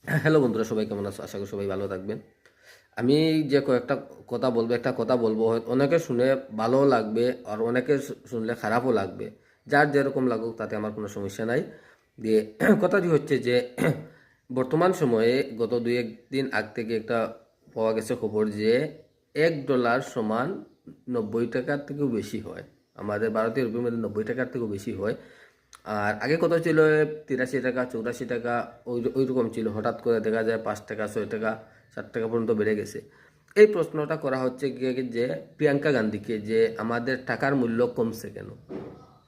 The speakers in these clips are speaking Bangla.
হ্যালো বন্ধুরা, সবাই কেমন আছো? আশা করি সবাই ভালো থাকবেন। আমি যে কয়েকটা কথা বলবো, একটা কথা বলবো, হয়তো অনেকে শুনে ভালো লাগবে আর অনেকে শুনলে খারাপও লাগবে। যার যেরকম লাগুক তাতে আমার কোনো সমস্যা নাই। দিয়ে কথাটি হচ্ছে যে বর্তমান সময়ে গত দুই একদিন আগ থেকে একটা পাওয়া গেছে খবর যে $1 সমান 90 টাকার থেকেও বেশি হয়। আমাদের ভারতীয় রুপির মধ্যে 90 টাকার থেকেও বেশি হয়। আর আগে কত ছিল? 83 টাকা, 84 টাকা, ওই রকম ছিল। হঠাৎ করে দেখা যায় 5 টাকা, 6 টাকা, 7 টাকা পর্যন্ত বেড়ে গেছে। এই প্রশ্নটা করা হচ্ছে গিয়ে যে প্রিয়াঙ্কা গান্ধীকে, যে আমাদের টাকার মূল্য কমছে কেন?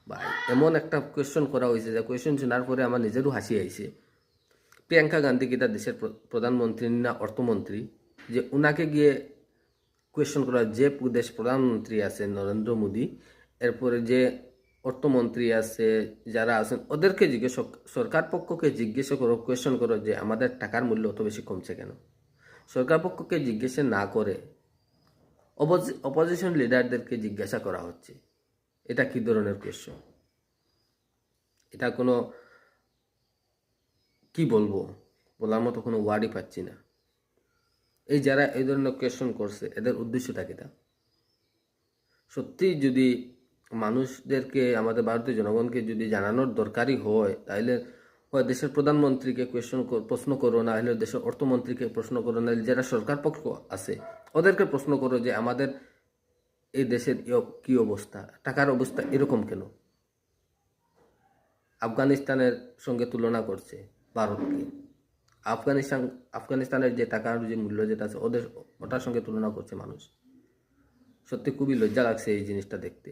ভাই, এমন একটা কোয়েশ্চন করা হয়েছে যে কোয়েশ্চন শোনার পরে আমার নিজেরও হাসি আইছে। প্রিয়াঙ্কা গান্ধী কি তার দেশের প্রধানমন্ত্রী না অর্থমন্ত্রী? যে উনাকে গিয়ে কোয়েশ্চন করা, যে দেশ প্রধানমন্ত্রী আছে নরেন্দ্র মোদী, এরপরে যে অর্থমন্ত্রী আছে, যারা আছেন ওদেরকে জিজ্ঞেস, সরকার পক্ষকে জিজ্ঞেস করো, কোয়েশ্চন করো যে আমাদের টাকার মূল্য অত বেশি কমছে কেন? সরকার পক্ষকে জিজ্ঞেস না করে অপোজিশন লিডারদেরকে জিজ্ঞাসা করা হচ্ছে। এটা কি ধরনের কোয়েশ্চন? এটা কোনো, কি বলবো, বলার মতো কোনো ওয়ার্ডই পাচ্ছি না। এই যারা এই ধরনের কোয়েশ্চন করছে, এদের উদ্দেশ্যটা কিটা? সত্যি যদি মানুষদেরকে, আমাদের ভারতীয় জনগণকে যদি জানানোর দরকারই হয়, তাহলে হয় দেশের প্রধানমন্ত্রীকে প্রশ্ন করো, না হলে দেশের অর্থমন্ত্রীকে প্রশ্ন করো, না হলে যারা সরকার পক্ষ আছে ওদেরকে প্রশ্ন করো যে আমাদের এই দেশের কি অবস্থা, টাকার অবস্থা এরকম কেন? আফগানিস্তানের সঙ্গে তুলনা করছে ভারতকে। আফগানিস্তানের যে টাকার যে মূল্য যেটা আছে ওটার সঙ্গে তুলনা করছে মানুষ। সত্যি খুবই লজ্জা লাগছে এই জিনিসটা দেখতে।